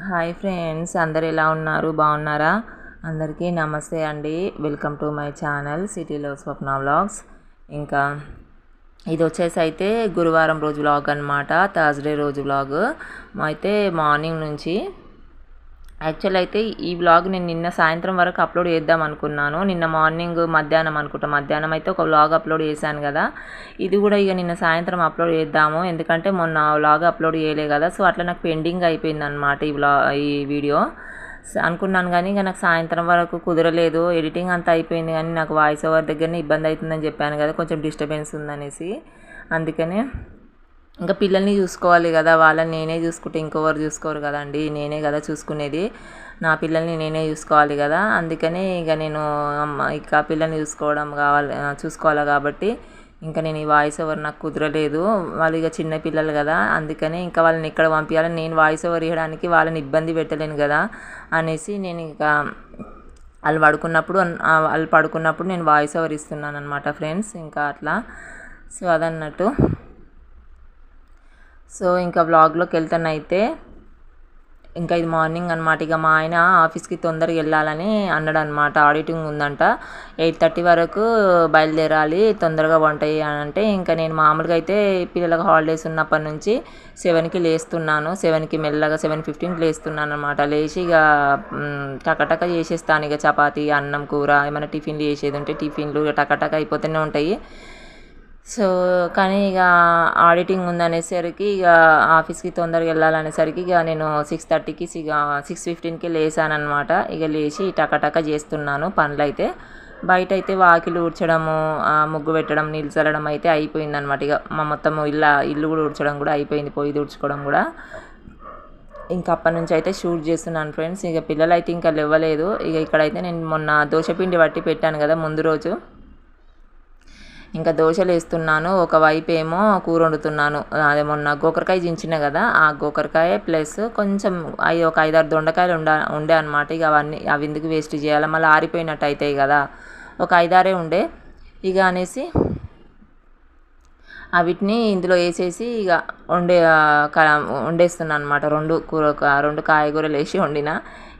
Hi friends, అందరు ఎలా ఉన్నారు? బాగున్నారా? అందరికీ నమస్తే అండి. వెల్కమ్ టు మై ఛానల్ సిటీలో స్వప్న వ్లాగ్స్. ఇంకా ఇది వచ్చేసి అయితే గురువారం రోజు వ్లాగ్ అనమాట, థర్స్డే రోజు వ్లాగ్. అయితే మార్నింగ్ నుంచి యాక్చువల్ అయితే ఈ వ్లాగ్ నేను నిన్న సాయంత్రం వరకు అప్లోడ్ చేద్దాం అనుకున్నాను. నిన్న మార్నింగ్ మధ్యాహ్నం అయితే ఒక వ్లాగ్ అప్లోడ్ చేశాను కదా. ఇది కూడా ఇక నిన్న సాయంత్రం అప్లోడ్ చేద్దాము, ఎందుకంటే మొన్న వ్లాగ్ అప్లోడ్ చేయలే కదా. సో అట్లా నాకు పెండింగ్ అయిపోయింది అనమాట ఈ వీడియో అనుకున్నాను. కానీ ఇక నాకు సాయంత్రం వరకు కుదరలేదు. ఎడిటింగ్ అంతా అయిపోయింది, కానీ నాకు వాయిస్ ఓవర్ దగ్గరనే ఇబ్బంది అవుతుందని చెప్పాను కదా, కొంచెం డిస్టర్బెన్స్ ఉందనేసి. అందుకనే ఇంకా పిల్లల్ని చూసుకోవాలి కదా, వాళ్ళని నేనే చూసుకుంటే ఇంకొకరు చూసుకోరు కదండి, నేనే కదా చూసుకునేది. నా పిల్లల్ని నేనే చూసుకోవాలి కదా. అందుకని ఇక నేను ఇక పిల్లల్ని చూసుకోవాలి కాబట్టి ఇంకా నేను ఈ వాయిస్ ఓవర్ నాకు కుదరలేదు. వాళ్ళు ఇక చిన్న పిల్లలు కదా, అందుకని ఇంకా వాళ్ళని ఎక్కడ పంపించాలని, నేను వాయిస్ ఓవర్ ఇవ్వడానికి వాళ్ళని ఇబ్బంది పెట్టలేను కదా అనేసి నేను ఇంకా వాళ్ళు పడుకున్నప్పుడు నేను వాయిస్ ఓవర్ ఇస్తున్నాను అనమాట ఫ్రెండ్స్. ఇంకా అట్లా సో అదన్నట్టు. సో ఇంకా వ్లాగ్లోకి వెళ్తానైతే ఇంకా ఇది మార్నింగ్ అనమాట. ఇక మా ఆయన ఆఫీస్కి తొందరగా వెళ్ళాలని అన్నాడు అనమాట. ఆడిటింగ్ ఉందంట, 8:30 వరకు బయలుదేరాలి, తొందరగా వంట అంటే ఇంకా నేను మామూలుగా అయితే పిల్లలకు హాలిడేస్ ఉన్నప్పటి నుంచి 7కి లేస్తున్నాను. 7కి మెల్లగా 7:15కి లేస్తున్నాను అనమాట. లేచి ఇక టకటక చేసేస్తాను. ఇక చపాతీ, అన్నం, కూర, ఏమైనా టిఫిన్లు చేసేది ఉంటే టిఫిన్లు టకటక అయిపోతూనే ఉంటాయి. సో కానీ ఇక ఆడిటింగ్ ఉందనేసరికి ఇక ఆఫీస్కి తొందరగా వెళ్ళాలనేసరికి ఇక నేను 6:30కి 6:15కి లేసానమాట. ఇక లేచి టకటక చేస్తున్నాను పనులు. అయితే బయట అయితే వాకిలు ఊడ్చడము, ముగ్గు పెట్టడం, నీళ్ళు చల్లడం అయితే అయిపోయిందనమాట. ఇక మా మొత్తం ఇల్లు కూడా ఊడ్చడం కూడా అయిపోయింది, పొయ్యి ఊడ్చుకోవడం కూడా. ఇంకా అప్పటి నుంచి అయితే షూట్ చేస్తున్నాను ఫ్రెండ్స్. ఇక పిల్లలు అయితే ఇంకా లేవలేదు. ఇక ఇక్కడైతే నేను మొన్న దోశపిండి పట్టి పెట్టాను కదా ముందు రోజు, ఇంకా దోశలు వేస్తున్నాను. ఒకవైపు ఏమో కూర వండుతున్నాను. అదే మొన్న గోకరకాయ చించిన కదా, ఆ గోకరకాయ ప్లస్ కొంచెం ఒక 5-6 దొండకాయలు ఉండే అనమాట. ఇక అవి ఎందుకు వేస్ట్ చేయాలి, మళ్ళీ ఆరిపోయినట్టు అవుతాయి కదా. ఒక 5-6 ఉండే ఇక అనేసి వీటిని ఇందులో వేసేసి ఇక వండేస్తున్నాను అనమాట. రెండు కాయగూరలు వేసి వండిన.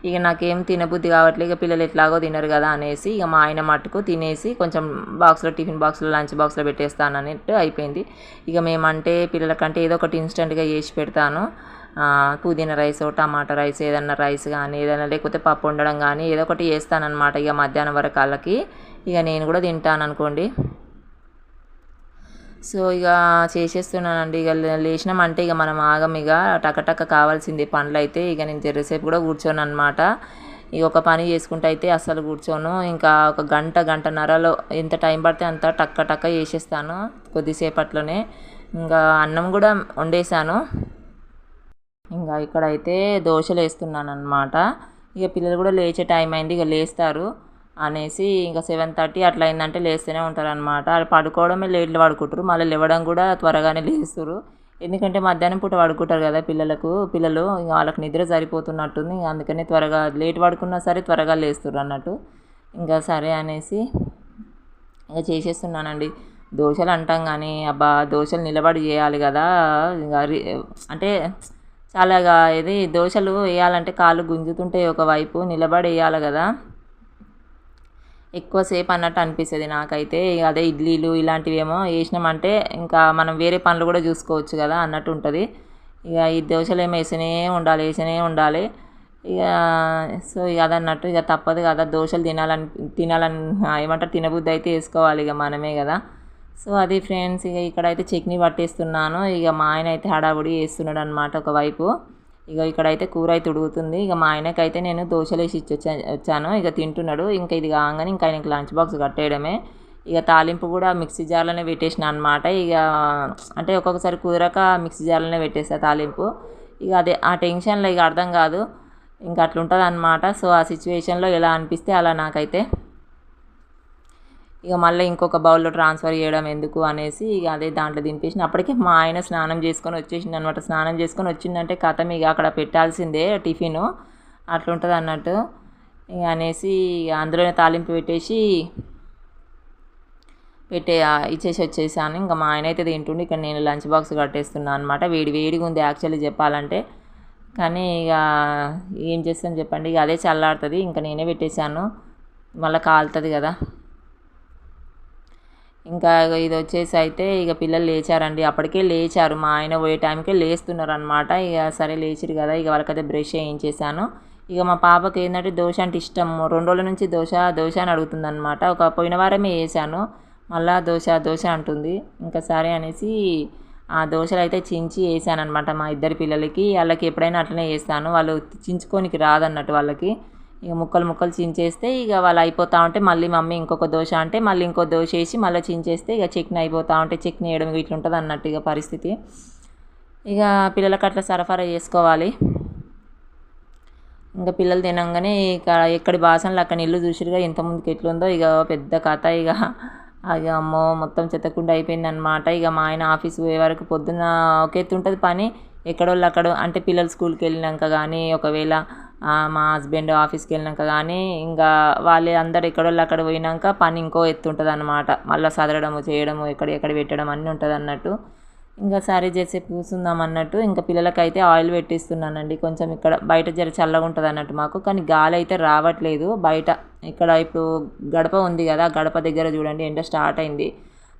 ఇక నాకేం తినబుద్ధి కావట్లేదు, ఇక పిల్లలు ఎట్లాగో తినరు కదా అనేసి ఇక మా ఆయన మట్టుకు తినేసి కొంచెం టిఫిన్ బాక్స్లో, లంచ్ బాక్స్లో పెట్టేస్తాను అన్నట్టు అయిపోయింది. ఇక మేమంటే పిల్లలకంటే ఏదో ఒకటి ఇన్స్టెంట్గా చేసి పెడతాను. పుదీనా రైస్, టమాటా రైస్, ఏదన్నా రైస్ కానీ ఏదైనా, లేకపోతే పప్పు వండడం కానీ ఏదో ఒకటి చేస్తానన్నమాట. ఇక మధ్యాహ్నం వరకు వాళ్ళకి ఇక నేను కూడా తింటాను అనుకోండి. సో ఇక చేసేస్తున్నానండి. ఇక లేచినామంటే ఇక మనం ఆగం, ఇక టకటక కావాల్సింది పనులు అయితే. ఇక నేను జరసేపు కూడా కూర్చోను అనమాట. ఇక ఒక పని చేసుకుంటూ అయితే అస్సలు కూర్చోను. ఇంకా ఒక గంటన్నరలో ఎంత టైం పడితే అంత టక్క చేసేస్తాను కొద్దిసేపట్లోనే. ఇంకా అన్నం కూడా వండేసాను. ఇంకా ఇక్కడైతే దోశలు వేస్తున్నాను అనమాట. ఇక పిల్లలు కూడా లేచే టైం అయింది, ఇక లేస్తారు అనేసి ఇంకా 7:30 అట్లా అయిందంటే లేస్తూనే ఉంటారనమాట. పడుకోవడమే లేట్లు పడుకుంటారు, మళ్ళీ లేవడం కూడా త్వరగానే లేస్తారు. ఎందుకంటే మధ్యాహ్నం పూట పడుకుంటారు కదా పిల్లలు, ఇంకా వాళ్ళకి నిద్ర సరిపోతున్నట్టుంది. అందుకని త్వరగా లేట్ పడుకున్నా సరే త్వరగా లేస్తారు అన్నట్టు. ఇంకా సరే అనేసి ఇంకా చేసేస్తున్నానండి. దోశలు అంటాం కానీ అబ్బా, దోశలు నిలబడి చేయాలి కదా. ఇంకా అంటే చాలా ఇది దోశలు వేయాలంటే కాళ్ళు గుంజుతుంటాయి, ఒకవైపు నిలబడి వేయాలి కదా, ఎక్కువసేపు అన్నట్టు అనిపిస్తుంది నాకైతే. అదే ఇడ్లీలు ఇలాంటివి ఏమో వేసినామంటే ఇంకా మనం వేరే పనులు కూడా చూసుకోవచ్చు కదా అన్నట్టు ఉంటుంది. ఇక ఈ దోశలు ఏమో వేస్తూనే ఉండాలి. ఇక సో ఇక అదన్నట్టు ఇక తప్పదు కదా, దోశలు తినాలని ఏమంటారు, తినబుద్ధి అయితే వేసుకోవాలి ఇక మనమే కదా. సో అది ఫ్రెండ్స్. ఇక ఇక్కడైతే చట్నీ పట్టేస్తున్నాను. ఇక మా ఆయన అయితే హడావుడి వేస్తున్నాడు అనమాట ఒకవైపు. ఇక ఇక్కడైతే కూర అయితే ఉడుగుతుంది. ఇక మా ఆయనకైతే నేను దోశలు వేసి వచ్చాను. ఇక తింటున్నాడు. ఇంకా ఇది కాగానే ఇంకా ఆయనకి లంచ్ బాక్స్ కట్టేయడమే. ఇక తాలింపు కూడా మిక్సీ జార్లోనే పెట్టేసిన అనమాట. ఇక అంటే ఒక్కొక్కసారి కుదరక మిక్సీ జార్లోనే పెట్టేస్తా తాలింపు. ఇక అదే ఆ టెన్షన్లో ఇక అర్థం కాదు, ఇంకా అట్లుంటుంది అనమాట. సో ఆ సిచ్యువేషన్లో ఎలా అనిపిస్తే అలా నాకైతే. ఇక మళ్ళీ ఇంకొక బౌల్లో ట్రాన్స్ఫర్ చేయడం ఎందుకు అనేసి ఇక అదే దాంట్లో దింపేసిన. అప్పటికే మా ఆయన స్నానం చేసుకొని వచ్చేసింది అనమాట. స్నానం చేసుకొని వచ్చిందంటే కథం, ఇక అక్కడ పెట్టాల్సిందే టిఫిను, అట్లుంటుంది అన్నట్టు. ఇక అనేసి అందులోనే తాలింపు ఇచ్చేసి వచ్చేసాను. ఇంకా మా ఆయన అయితే తింటుండే, ఇక్కడ నేను లంచ్ బాక్స్ కట్టేస్తున్నాను అనమాట. వేడిగా ఉంది యాక్చువల్లీ చెప్పాలంటే. కానీ ఇక ఏం చేస్తాను చెప్పండి, ఇక అదే చల్లారుతుంది. ఇంకా నేనే పెట్టేశాను, మళ్ళీ కాలుతుంది కదా. ఇంకా ఇది వచ్చేసి అయితే ఇక పిల్లలు లేచారండి, అప్పటికే లేచారు, మా ఆయన పోయే టైంకే లేస్తున్నారు అనమాట. ఇక సరే లేచిరు కదా, ఇక వాళ్ళకైతే బ్రష్ చేయించేసాను. ఇక మా పాపకి ఏంటంటే దోశ అంటే ఇష్టం, 2 రోజుల నుంచి దోశ దోశ అని అడుగుతుంది అనమాట. ఒక పోయిన వారమే వేసాను, మళ్ళీ దోశ దోశ అంటుంది. ఇంకా సరే అనేసి ఆ దోశలు అయితే చించి వేసాను అనమాట మా ఇద్దరి పిల్లలకి. వాళ్ళకి ఎప్పుడైనా అట్లనే వేస్తాను, వాళ్ళు చించుకోనికి రాదన్నట్టు వాళ్ళకి. ఇక ముక్కలు ముక్కలు చించేస్తే ఇక వాళ్ళు అయిపోతూ ఉంటే మళ్ళీ మమ్మీ ఇంకొక దోశ అంటే మళ్ళీ ఇంకో దోశ వేసి మళ్ళీ చించేస్తే ఇక చట్నీ అయిపోతూ ఉంటే చట్నీ వేయడం ఇట్లా ఉంటుంది అన్నట్టు ఇక పరిస్థితి. ఇక పిల్లలకు అట్లా సరఫరా చేసుకోవాలి. ఇంకా పిల్లలు తినంగానే ఇక ఎక్కడి బాసనలు అక్కడ ఇల్లు చూసిరుగా ఇంతకుముందుకు ఎట్లుందో, ఇక పెద్ద కథ. ఇక అమ్మో మొత్తం చెత్తకుండా అయిపోయింది అనమాట. ఇక మా ఆయన ఆఫీస్ పోయే వరకు పొద్దున్న ఒక ఎత్తు ఉంటుంది పని, ఎక్కడోళ్ళు అక్కడ అంటే పిల్లలు స్కూల్కి వెళ్ళినాక కానీ, ఒకవేళ మా హస్బెండ్ ఆఫీస్కి వెళ్ళినాక కానీ, ఇంకా వాళ్ళే అందరు ఎక్కడోళ్ళు అక్కడ పోయినాక పని ఇంకో ఎత్తు ఉంటుంది అనమాట. మళ్ళీ సదరడము చేయడము ఎక్కడ పెట్టడం అన్నీ ఉంటుంది అన్నట్టు. ఇంకా సరే చేసేపు కూర్చుందాం అన్నట్టు ఇంకా పిల్లలకైతే ఆయిల్ పెట్టిస్తున్నానండి. కొంచెం ఇక్కడ బయట జర చల్లగా ఉంటుంది అన్నట్టు మాకు, కానీ గాలి అయితే రావట్లేదు బయట. ఇక్కడ ఇప్పుడు గడప ఉంది కదా, గడప దగ్గర చూడండి ఎండ స్టార్ట్ అయింది.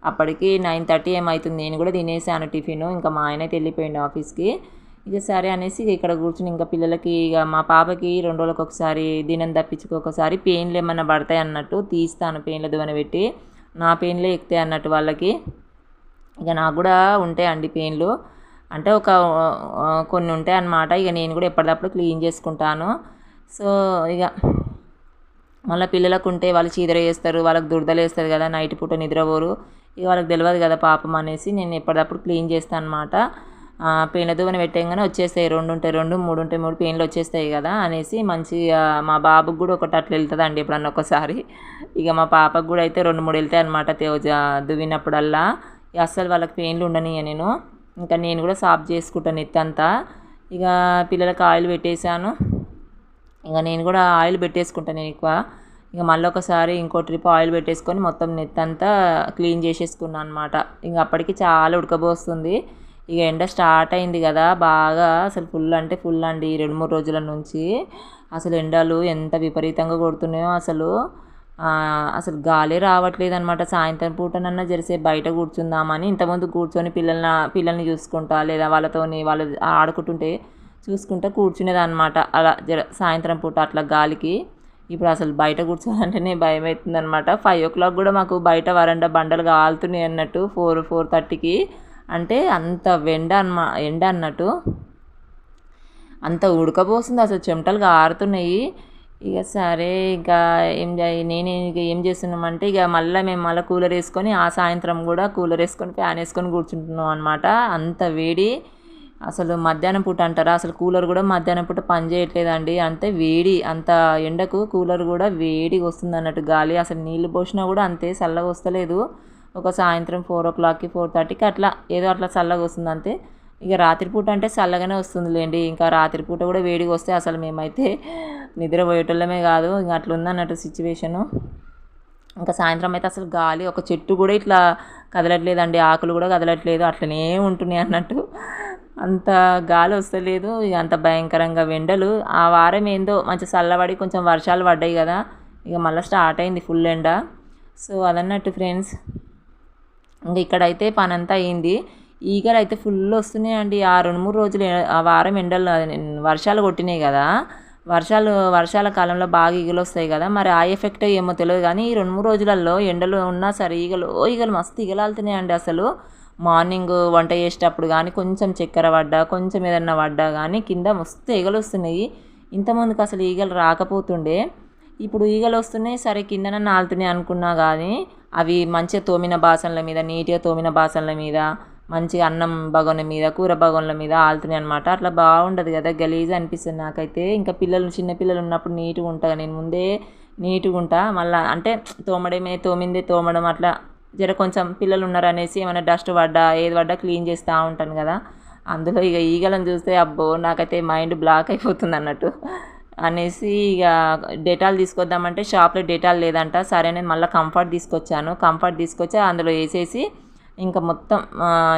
అప్పటికి 9:30 ఏమవుతుంది. నేను కూడా తినేసాను టిఫిన్, ఇంకా మా ఆయన అయితే వెళ్ళిపోయింది ఆఫీస్కి. ఇక సరే అనేసి ఇక్కడ కూర్చుని ఇంకా పిల్లలకి ఇక మా పాపకి 2 రోజులకు ఒకసారి దినం తప్పించుకోకసారి పెయిన్లు ఏమన్నా పడతాయి అన్నట్టు తీస్తాను, పెయిన్ల దువన పెట్టి. నా పెయిన్లే ఎక్కుతాయి అన్నట్టు వాళ్ళకి. ఇక నాకు కూడా ఉంటాయండి పెయిన్లు, అంటే ఒక కొన్ని ఉంటాయి అన్నమాట. ఇక నేను కూడా ఎప్పటికప్పుడు క్లీన్ చేసుకుంటాను. సో ఇక మళ్ళీ పిల్లలకు ఉంటే వాళ్ళు చీదర వేస్తారు, వాళ్ళకి దురదలు వేస్తారు కదా, నైట్ పూట నిద్రపోరు. ఇక వాళ్ళకి తెలియదు కదా పాపం అనేసి నేను ఎప్పటికప్పుడు క్లీన్ చేస్తాను అనమాట. పెయిన్ల దువ్వెన పెట్టేయంగానే వచ్చేస్తాయి, 2 ఉంటే 2, 3 ఉంటే 3 పెయిన్లు వచ్చేస్తాయి కదా అనేసి మంచిగా. మా బాబుకి కూడా ఒకటి అట్లా వెళ్తుందండి ఎప్పుడన్నా ఒకసారి. ఇక మా పాపకు కూడా అయితే 2, 3 వెళ్తాయి అనమాట దువ్వినప్పుడల్లా. అస్సలు వాళ్ళకి పెయిన్లు ఉండనియ నేను. ఇంకా నేను కూడా సాఫ్ చేసుకుంటాను ఎత్తంతా. ఇక పిల్లలకు ఆయిల్ పెట్టేశాను, ఇక నేను కూడా ఆయిల్ పెట్టేసుకుంటాను నేను ఎక్కువ. ఇక మళ్ళీ ఒకసారి ఇంకో ట్రిప్ ఆయిల్ పెట్టేసుకొని మొత్తం నెత్తంతా క్లీన్ చేసేసుకున్నాను అనమాట. ఇంక అప్పటికి చాలా ఉడకబోస్తుంది. ఇక ఎండ స్టార్ట్ అయింది కదా బాగా, అసలు ఫుల్ అంటే ఫుల్ అండి. 2-3 రోజుల నుంచి అసలు ఎండలు ఎంత విపరీతంగా కొడుతున్నాయో అసలు. అసలు గాలి రావట్లేదు అనమాట. సాయంత్రం పూటనన్నా జరిసే బయట కూర్చుందామని ఇంతకుముందు కూర్చొని పిల్లల్ని చూసుకుంటా, లేదా వాళ్ళు ఆడుకుంటుంటే చూసుకుంటా కూర్చునేది అనమాట. అలా సాయంత్రం పూట అట్లా గాలికి. ఇప్పుడు అసలు బయట కూర్చోవాలంటేనే భయం అవుతుంది అనమాట. 5 o'clock కూడా మాకు బయట వరండా బండలు కాలుతున్నాయి అన్నట్టు, 4:30కి. అంటే అంత ఎండ అన్నట్టు, అంత ఉడకపోస్తుంది అసలు, చెమటలు కారుతున్నాయి. ఇక సరే ఇంకా నేను ఇక ఏం చేస్తున్నామంటే ఇక మేము కూలర్ వేసుకొని ఆ సాయంత్రం కూడా కూలర్ వేసుకొని ఫ్యాన్ వేసుకొని కూర్చుంటున్నాం అనమాట. అంత వేడి అసలు. మధ్యాహ్నం పూట అంటారా, అసలు కూలర్ కూడా మధ్యాహ్నం పూట పని చేయట్లేదండి. అంతే వేడి, అంత ఎండకు కూలర్ కూడా వేడిగా వస్తుంది అన్నట్టు గాలి. అసలు నీళ్ళు పోసినా కూడా అంతే చల్లగా వస్తలేదు. ఒక సాయంత్రం 4 o'clockకి 4:30కి అట్లా ఏదో అట్లా చల్లగా వస్తుంది అంతే. ఇక రాత్రిపూట అంటే చల్లగానే వస్తుందిలేండి. ఇంకా రాత్రిపూట కూడా వేడిగా వస్తే అసలు మేమైతే నిద్రపోయేటోళ్ళమే కాదు. ఇంకా అట్లా ఉందన్నట్టు సిచ్యువేషను. ఇంకా సాయంత్రం అయితే అసలు గాలి, ఒక చెట్టు కూడా ఇట్లా కదలట్లేదండి, ఆకులు కూడా కదలట్లేదు, అట్లనే ఉంటున్నాయి అన్నట్టు. అంత గాలి వస్తలేదు. ఇక అంత భయంకరంగా ఎండలు. ఆ వారం ఏందో మంచి చల్లబడి కొంచెం వర్షాలు పడ్డాయి కదా, ఇక మళ్ళీ స్టార్ట్ అయింది ఫుల్ ఎండ. సో అదన్నట్టు ఫ్రెండ్స్. ఇంకా ఇక్కడైతే పని అంతా అయింది. ఈగలు అయితే ఫుల్ వస్తున్నాయండి. ఆ 2-3 రోజులు ఆ వారం ఎండలు వర్షాలు కొట్టినాయి కదా, వర్షాల కాలంలో బాగా ఈగలు వస్తాయి కదా, మరి ఆ ఎఫెక్ట్ ఏమో తెలియదు. కానీ ఈ 2-3 రోజులలో ఎండలు ఉన్నా సరే ఈగలు మస్తు ఈగలాలుతున్నాయండి అసలు. మార్నింగ్ వంట చేసేటప్పుడు కానీ కొంచెం చక్కెర పడ్డా, కొంచెం ఏదన్నా పడ్డా కానీ కింద మస్తు ఈగలు వస్తున్నాయి. ఇంతకుముందుకు అసలు ఈగలు రాకపోతుండే, ఇప్పుడు ఈగలు వస్తున్నాయి. సరే కిందన నాలుతున్నాయి అనుకున్నా కానీ అవి మంచిగా తోమిన బాసనల మీద, నీట్గా తోమిన బాసనల మీద, మంచిగా అన్నం బగోన్ల మీద, కూర బగోన్ల మీద ఆలుతున్నాయి అనమాట. అట్లా బాగుండదు కదా, గలీజ్ అనిపిస్తుంది నాకైతే. ఇంకా చిన్నపిల్లలు ఉన్నప్పుడు నీట్గా ఉంటా, నేను ముందే నీట్గా ఉంటా. మళ్ళీ అంటే తోమడం అట్లా జర కొంచెం పిల్లలు ఉన్నారనేసి ఏమైనా డస్ట్ పడ్డా ఏది పడ్డా క్లీన్ చేస్తూ ఉంటాను కదా. అందులో ఇక ఈగలను చూస్తే అబ్బో నాకైతే మైండ్ బ్లాక్ అయిపోతుంది అన్నట్టు అనేసి ఇక డెటాల్ తీసుకొద్దామంటే షాప్లో డెటాల్ లేదంట. సరే నేను మళ్ళీ కంఫర్ట్ తీసుకొచ్చాను. కంఫర్ట్ తీసుకొచ్చి అందులో వేసేసి ఇంకా మొత్తం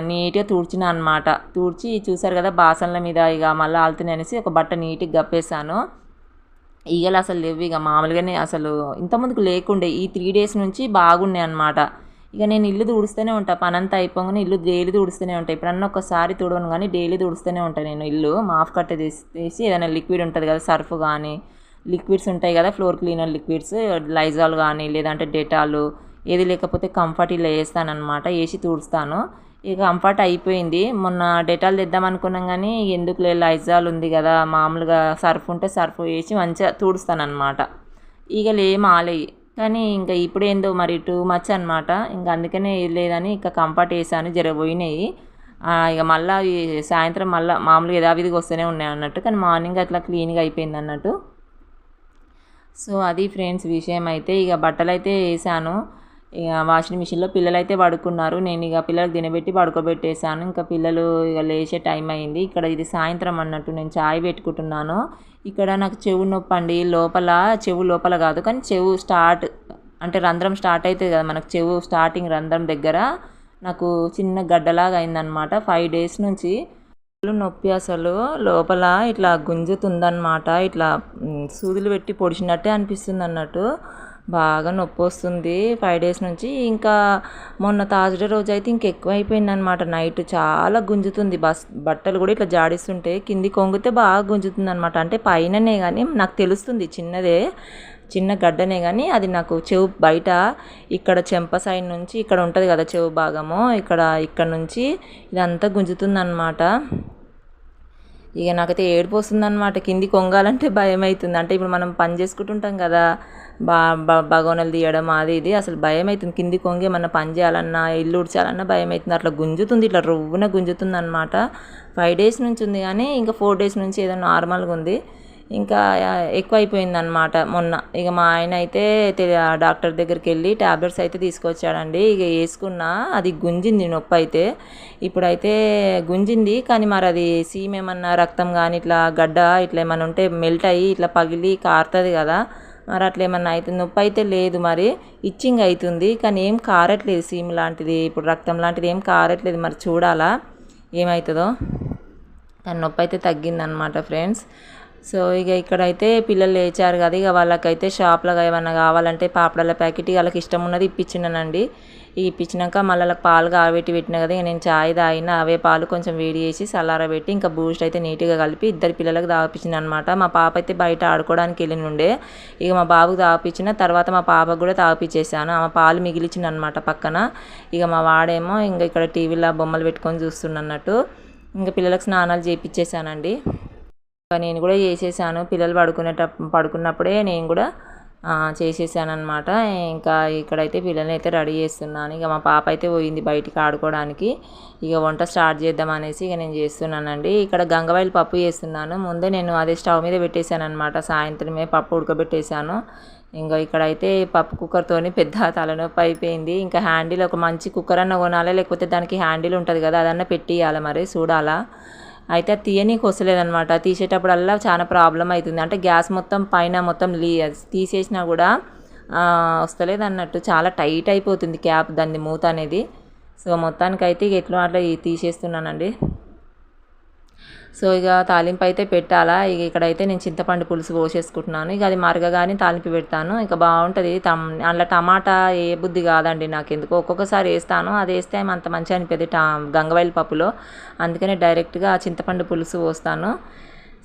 నీట్గా తుడిచిన అనమాట. తుడిచి చూసారు కదా బాసన్ల మీద ఇక మళ్ళీ ఆలుతున్నాయి అనేసి ఒక బట్ట నీట్గా గప్పేసాను. ఈగలు అసలు లేవు ఇక మామూలుగానే అసలు ఇంతకుముందుకు లేకుండే ఈ 3 days నుంచి బాగున్నాయి అనమాట. ఇక నేను ఇల్లు తుడుస్తూనే ఉంటాను, పనంతా అయిపోగానే ఇల్లు డైలీ తుడుస్తూనే ఉంటాను. ఎప్పుడన్నా ఒకసారి తుడవను కానీ డైలీ తుడుస్తూనే ఉంటాను నేను ఇల్లు. మాఫ్ కట్ట తీసి ఏదైనా లిక్విడ్ ఉంటుంది కదా, సర్ఫ్ కానీ లిక్విడ్స్ ఉంటాయి కదా, ఫ్లోర్ క్లీనర్ లిక్విడ్స్, లైజాల్ కానీ లేదంటే డెటాలు, ఏది లేకపోతే కంఫర్ట్ ఇలా వేస్తానమాట, వేసి తుడుస్తాను. ఇక కంఫర్ట్ అయిపోయింది. మొన్న డెటాల్ తెద్దాం అనుకున్నాం కానీ ఎందుకులే లైజాల్ ఉంది కదా, మామూలుగా సర్ఫ్ ఉంటే సర్ఫ్ వేసి మంచిగా తుడుస్తానమాట. ఈగలు ఏం ఆలేయి. కానీ ఇంకా ఇప్పుడేందో మరి టూ మచ్ అనమాట. ఇంకా అందుకనే లేదని ఇక కంఫర్ట్ వేసాను, జర పోయినాయి. ఇక మళ్ళీ సాయంత్రం మళ్ళీ మామూలుగా యథావిధిగా వస్తూనే ఉన్నాయి అన్నట్టు, కానీ మార్నింగ్ అట్లా క్లీన్గా అయిపోయింది అన్నట్టు. సో అది ఫ్రెండ్స్ విషయం. అయితే ఇక బట్టలు అయితే వేసాను ఇక వాషింగ్ మిషన్లో. పిల్లలు అయితే పడుకున్నారు, నేను ఇక పిల్లలకు తినబెట్టి పడుకోబెట్టేసాను. ఇంకా పిల్లలు ఇక లేచే టైం అయింది. ఇక్కడ ఇది సాయంత్రం అన్నట్టు నేను చాయ్ పెట్టుకుంటున్నాను. ఇక్కడ నాకు చెవు నొప్పి అండి, లోపల చెవు లోపల కాదు కానీ చెవు స్టార్ట్ అంటే రంధ్రం స్టార్ట్ అవుతుంది కదా మనకు, చెవు స్టార్టింగ్ రంధ్రం దగ్గర నాకు చిన్న గడ్డలాగా అయిందనమాట. 5 days నుంచి నొప్పి, అసలు లోపల ఇట్లా గుంజుతుందన్నమాట. ఇట్లా సూదులు పెట్టి పొడిచినట్టే అనిపిస్తుంది అన్నట్టు, బాగా నొప్పి వస్తుంది 5 days నుంచి. ఇంకా మొన్న థర్స్డే రోజు అయితే ఇంకెక్కువ అయిపోయింది అనమాట. నైట్ చాలా గుంజుతుంది, బట్టలు కూడా ఇట్లా జాడిస్తుంటే కింది కొంగితే బాగా గుంజుతుంది అనమాట. అంటే పైననే కానీ నాకు తెలుస్తుంది చిన్న గడ్డనే కానీ అది నాకు చెవు బయట ఇక్కడ చెంప సైడ్ నుంచి ఇక్కడ ఉంటుంది కదా చెవు భాగము, ఇక్కడ నుంచి ఇదంతా గుంజుతుంది అనమాట. ఇక నాకైతే ఏడుపు వస్తుందన్నమాట. కింది కొంగాలంటే భయం అవుతుంది. అంటే ఇప్పుడు మనం పని చేసుకుంటుంటాం కదా, బగోనలు తీయడం అది ఇది, అసలు భయం అవుతుంది. కింది కొంగి ఏమన్నా పని చేయాలన్నా ఇల్లు ఉడ్చాలన్నా భయం అవుతుంది. అట్లా గుంజుతుంది, ఇట్లా రవ్వున గుంజుతుంది అనమాట. 5 days నుంచి ఉంది కానీ ఇంకా 4 days నుంచి ఏదో నార్మల్గా ఉంది. ఇంకా ఎక్కువ అయిపోయింది అనమాట మొన్న. ఇక మా ఆయన అయితే డాక్టర్ దగ్గరికి వెళ్ళి ట్యాబ్లెట్స్ అయితే తీసుకొచ్చాడండి. ఇక వేసుకున్నా, అది గుంజింది నొప్పి అయితే. ఇప్పుడైతే గుంజింది కానీ మరి అది సీమ్ ఏమన్నా రక్తం కానీ ఇట్లా గడ్డ ఇట్లా ఏమన్నా ఉంటే మెల్ట్ అయ్యి ఇట్లా పగిలి కారుతుంది కదా, మరి అట్లా ఏమన్నా అవుతుంది. నొప్పి అయితే లేదు, మరి ఇచ్చింగ్ అవుతుంది కానీ ఏం కారట్లేదు. సీమ్ లాంటిది ఇప్పుడు రక్తం లాంటిది ఏం కారట్లేదు, మరి చూడాలా ఏమవుతుందో. కానీ నొప్పి అయితే తగ్గిందనమాట ఫ్రెండ్స్. సో ఇక ఇక్కడైతే పిల్లలు లేచారు కదా, ఇక వాళ్ళకైతే షాప్లో ఏమన్నా కావాలంటే పాపడాల ప్యాకెట్ వాళ్ళకి ఇష్టం ఉన్నది ఇప్పించినానండి. ఇప్పించినాక మళ్ళీ వాళ్ళకి పాలు పెట్టినా కదా, ఇక నేను చాయ్ తాగిన అవే పాలు కొంచెం వేడి చేసి చల్లారబెట్టి ఇంకా బూస్ట్ అయితే నీట్గా కలిపి ఇద్దరు పిల్లలకు తాగిపించిన అనమాట. మా పాప అయితే బయట ఆడుకోవడానికి వెళ్ళినుండే, ఇక మా బాబుకు తాగిపించిన తర్వాత మా పాపకు కూడా తాగిపించేసాను. ఆమె పాలు మిగిలిచిన అనమాట పక్కన. ఇక మా వాడేమో ఇంకా ఇక్కడ టీవీలో బొమ్మలు పెట్టుకొని చూస్తున్నట్టు. ఇంకా పిల్లలకు స్నానాలు చేయించేసానండి. నేను కూడా చేసేసాను, పిల్లలు పడుకున్నప్పుడే నేను కూడా చేసేసాను అనమాట. ఇంకా ఇక్కడైతే పిల్లల్ని అయితే రెడీ చేస్తున్నాను. ఇక మా పాప అయితే పోయింది బయటికి ఆడుకోవడానికి. ఇక వంట స్టార్ట్ చేద్దాం అనేసి ఇక నేను చేస్తున్నానండి. ఇక్కడ గంగవాయిల పప్పు చేస్తున్నాను. ముందే నేను అదే స్టవ్ మీద పెట్టేశాను అనమాట, సాయంత్రమే పప్పు ఉడకబెట్టేశాను. ఇంకా ఇక్కడైతే పప్పు కుక్కర్తోని పెద్ద తలనొప్పి అయిపోయింది. ఇంకా హ్యాండిల్ ఒక మంచి కుక్కర్ అన్న కొనాలి, లేకపోతే దానికి హ్యాండిల్ ఉంటుంది కదా అదన్నా పెట్టియాలి, మరి చూడాలా. అయితే అది తీయనీకి వస్తలేదనమాట. తీసేటప్పుడల్లా చాలా ప్రాబ్లం అవుతుంది. అంటే గ్యాస్ మొత్తం పైన మొత్తం తీసేసినా కూడా వస్తలేదు అన్నట్టు, చాలా టైట్ అయిపోతుంది క్యాప్, దాన్ని మూత అనేది. సో మొత్తానికైతే ఇక ఎట్లా అట్లా తీసేస్తున్నానండి. సో ఇక తాలింపు అయితే పెట్టాలా. ఇక ఇక్కడైతే నేను చింతపండు పులుసు పోసేసుకుంటున్నాను. ఇక అది మరగగానే తాలింపు పెడతాను, ఇక బాగుంటుంది. అందులో టమాటా ఏ బుద్ధి కాదండి నాకు, ఎందుకో ఒక్కొక్కసారి వేస్తాను, అది వేస్తే అంత మంచిగా అనిపిస్తుంది గంగవాయిల పప్పులో. అందుకనే డైరెక్ట్గా చింతపండు పులుసు పోస్తాను.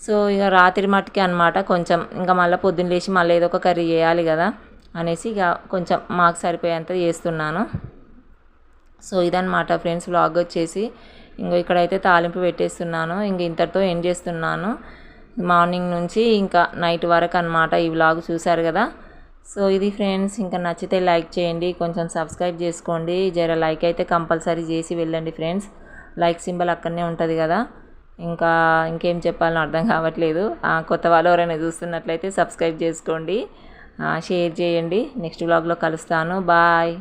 సో ఇక రాత్రి మట్టుకే అనమాట, కొంచెం ఇంకా మళ్ళీ పొద్దున్న లేచి మళ్ళీ ఏదో ఒక కర్రీ చేయాలి కదా అనేసి ఇక కొంచెం మాకు సరిపోయేంత చేస్తున్నాను. సో ఇదన్నమాట ఫ్రెండ్స్ వ్లాగ్ వచ్చేసి. ఇంకో ఇక్కడైతే తాలింపు పెట్టేస్తున్నాను. ఇంక ఇంతటితో ఎండ్ చేస్తున్నాను. మార్నింగ్ నుంచి ఇంకా నైట్ వరకు అనమాట ఈ వ్లాగ్ చూశారు కదా. సో ఇది ఫ్రెండ్స్, ఇంకా నచ్చితే లైక్ చేయండి, కొంచెం సబ్స్క్రైబ్ చేసుకోండి, జర లైక్ అయితే కంపల్సరీ చేసి వెళ్ళండి ఫ్రెండ్స్. లైక్ సింబల్ అక్కడనే ఉంటుంది కదా. ఇంకేం చెప్పాలని అర్థం కావట్లేదు. కొత్త వాళ్ళు ఎవరైనా చూస్తున్నట్లయితే సబ్స్క్రైబ్ చేసుకోండి, షేర్ చేయండి. నెక్స్ట్ వ్లాగ్లో కలుస్తాను. బాయ్.